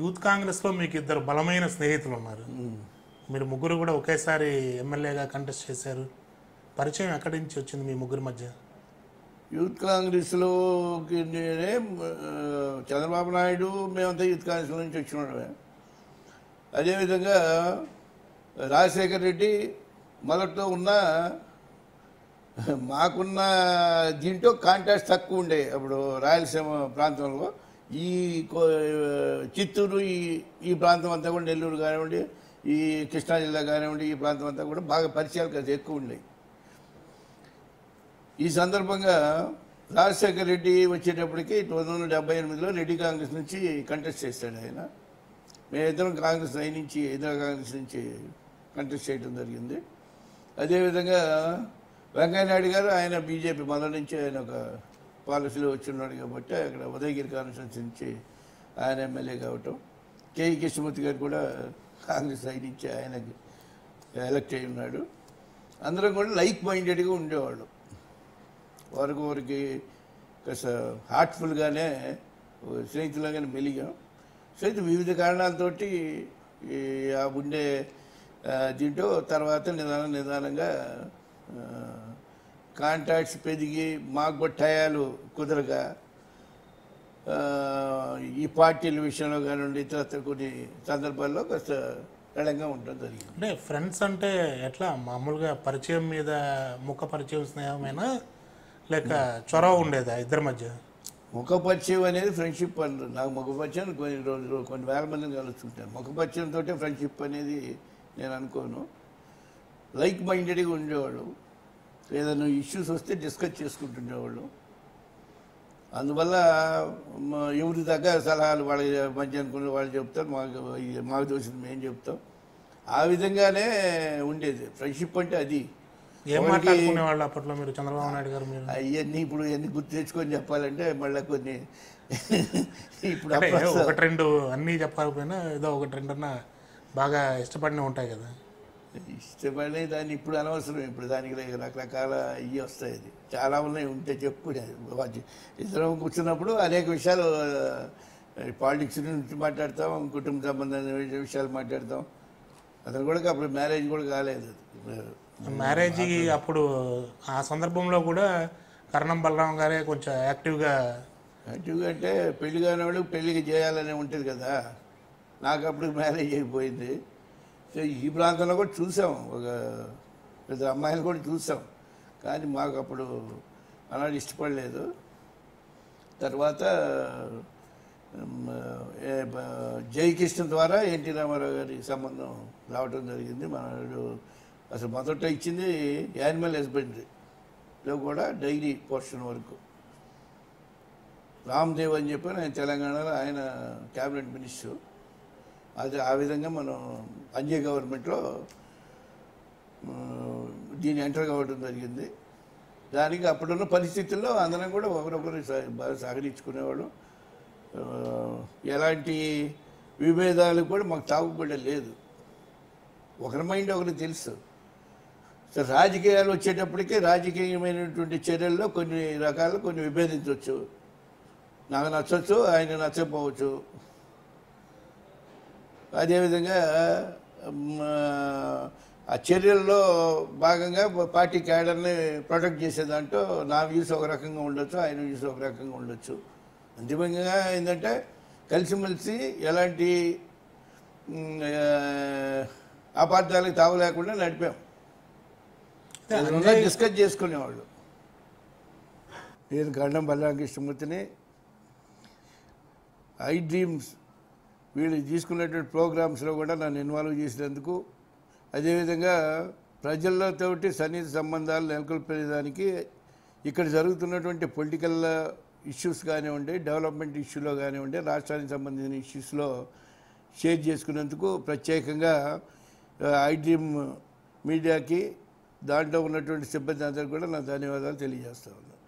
Youth కాంగ్రెస్లో మీకు ఇద్దరు బలమైన స్నేహితులు ఉన్నారు. మీరు ముగ్గురు కూడా ఒకేసారి ఎమ్మెల్యేగా కంటెస్ట్ చేశారు. పరిచయం ఎక్కడి నుంచి వచ్చింది మీ ముగ్గురు మధ్య? యూత్ కాంగ్రెస్లోకి చంద్రబాబు నాయుడు మేమంతా యూత్ కాంగ్రెస్ నుంచి వచ్చినామే. అదేవిధంగా రాజశేఖర రెడ్డి మొదట్లో మాకున్న దీంట్లో కాంటాక్ట్స్ తక్కువ ఉండే. అప్పుడు రాయలసీమ ప్రాంతంలో ఈ చిత్తూరు ఈ ప్రాంతం అంతా కూడా, నెల్లూరు కానివ్వండి, ఈ కృష్ణా జిల్లా కానివ్వండి, ఈ ప్రాంతం అంతా కూడా బాగా పరిచయాలు కదా ఎక్కువ ఉండేవి. ఈ సందర్భంగా రాజశేఖర రెడ్డి వచ్చేటప్పటికి 1978లో రెడ్డి కాంగ్రెస్ నుంచి కంటెస్ట్ చేశాడు ఆయన. మేమిద్దరం కాంగ్రెస్ నుంచి ఇందిరా కాంగ్రెస్ నుంచి కంటెస్ట్ చేయడం జరిగింది. అదేవిధంగా వెంకయ్యనాయుడు గారు ఆయన బీజేపీ మొదటి నుంచి ఆయన ఒక పాలసీలో వచ్చిన్నాడు కాబట్టి అక్కడ ఉదయగిరి కాన్స్టిట్యూన్సీ నుంచి ఆయన ఎమ్మెల్యే కావటం. కేఈ కృష్ణమూర్తి గారు కూడా కాంగ్రెస్ నుంచి ఆయనకి ఎలక్ట్ అయి ఉన్నాడు. అందరం కూడా లైక్ మైండెడ్గా ఉండేవాళ్ళు. వారికి కాస్త హార్ట్ఫుల్గానే స్నేహితులుగానే మెలిగాం. సో ఇది వివిధ కారణాలతోటి ఉండే దీంట్లో తర్వాత నిదానంగా కాంటాక్ట్స్ పెరిగి మాకు కూడా టయాలు కుదరగా ఈ పార్టీల విషయంలో కానివ్వండి ఇతర కొన్ని సందర్భాల్లో కాస్త కళంగా ఉండడం జరిగింది. అంటే ఫ్రెండ్స్ అంటే ఎట్లా మామూలుగా పరిచయం మీద ముఖ పరిచయం స్నేహమైనా లేక చొరవ ఉండేదా ఇద్దరి మధ్య? ముఖ పరిచయం అనేది ఫ్రెండ్షిప్ అంటారు. నాకు ముఖ పరిచయం కొన్ని వేల మందిని కలుస్తుంటాను. ముఖ పరిచయంతో ఫ్రెండ్షిప్ అనేది నేను అనుకోను. లైక్ మైండెడ్గా ఉండేవాళ్ళు. ఏదైనా ఇష్యూస్ వస్తే డిస్కస్ చేసుకుంటుండేవాళ్ళు. అందువల్ల ఎవరి దగ్గర సలహాలు వాళ్ళ మధ్య అనుకున్న వాళ్ళు చెప్తారు, మాకు తోచింది మేము చెప్తాం. ఆ విధంగానే ఉండేది ఫ్రెండ్షిప్ అంటే. అది ఏం మాట్లాడుకునేవాళ్ళు అప్పట్లో మీరు చంద్రబాబు నాయుడు గారు? మీరు అవన్నీ ఇప్పుడు ఎన్ని గుర్తు తెచ్చుకొని చెప్పాలంటే మళ్ళీ కొన్ని ఇప్పుడు ఒకటి రెండు అన్నీ చెప్పకపోయినా ఏదో ఒకటి రెండన్నా బాగా ఇష్టపడినవి ఉంటాయి కదా. ఇష్టపడే దాన్ని ఇప్పుడు అనవసరం. ఇప్పుడు దానికి రకరకాల ఇవి వస్తాయి. అది చాలా ఉన్నాయి ఉంటే చెప్పుకునేది. ఇద్దరం కూర్చున్నప్పుడు అనేక విషయాలు పాలిటిక్స్ నుంచి మాట్లాడతాం, కుటుంబ సంబంధమైన విషయాలు మాట్లాడతాం. అతను కూడా అప్పుడు మ్యారేజ్ కూడా కాలేదు. మ్యారేజ్ అప్పుడు ఆ సందర్భంలో కూడా కరణం బలరాం గారే కొంచెం యాక్టివ్గా అంటే పెళ్లి కాని వాళ్ళు పెళ్లికి చేయాలని ఉంటుంది కదా. నాకు అప్పుడు మ్యారేజ్ అయిపోయింది. సో ఈ ప్రాంతంలో కూడా చూసాం, ఒక పెద్ద అమ్మాయిలు కూడా చూసాం. కానీ మాకు అప్పుడు అలాంటి ఇష్టపడలేదు. తర్వాత జయకృష్ణ ద్వారా ఎన్టీ రామారావు గారి సంబంధం రావటం జరిగింది. మనడు అసలు మొదట ఇచ్చింది యానిమల్ హస్బెండరీలో కూడా డైరీ పోర్షన్ వరకు. రామ్దేవ్ అని చెప్పి ఆయన తెలంగాణలో ఆయన క్యాబినెట్ మినిస్టర్. అది ఆ విధంగా మనం అంజయ్ గవర్నమెంట్లో దీన్ని ఎంటర్ కావడం జరిగింది. దానికి అప్పుడున్న పరిస్థితుల్లో అందరం కూడా ఒకరొకరు బాగా సహకరించుకునేవాడు. ఎలాంటి విభేదాలు కూడా మాకు తాగుబడి లేదు. ఒకరి మైండ్ ఒకరికి తెలుసు. సో రాజకీయాలు వచ్చేటప్పటికీ రాజకీయమైనటువంటి చర్యల్లో కొన్ని రకాలు కొన్ని విభేదించవచ్చు. నాకు నచ్చవచ్చు, ఆయన నచ్చకపోవచ్చు. అదేవిధంగా ఆ చర్యల్లో భాగంగా పార్టీ క్యాడర్ని ప్రొటెక్ట్ చేసేదాంట్లో నా వ్యూస్ ఒక రకంగా ఉండొచ్చు, ఆయన వ్యూస్ ఒక రకంగా ఉండొచ్చు. అంతిమంగా ఏంటంటే కలిసిమెలిసి ఎలాంటి అపార్థాలకు తావు లేకుండా నడిపాం. డిస్కస్ చేసుకునేవాళ్ళు. నేను కరణం బలరాం కృష్ణమూర్తిని. ఐ డ్రీమ్స్ వీళ్ళు తీసుకున్నటువంటి ప్రోగ్రామ్స్లో కూడా నన్ను ఇన్వాల్వ్ చేసినందుకు, అదేవిధంగా ప్రజలతోటి సన్నిహిత సంబంధాలు నెలకొల్పేదానికి ఇక్కడ జరుగుతున్నటువంటి పొలిటికల్ ఇష్యూస్ కానివ్వండి, డెవలప్మెంట్ ఇష్యూలో కానివ్వండి, రాష్ట్రానికి సంబంధించిన ఇష్యూస్లో షేర్ చేసుకున్నందుకు ప్రత్యేకంగా ఐ డ్రీమ్ మీడియాకి దాంట్లో ఉన్నటువంటి సిబ్బంది అందరికీ కూడా నా ధన్యవాదాలు తెలియజేస్తా ఉన్నాను.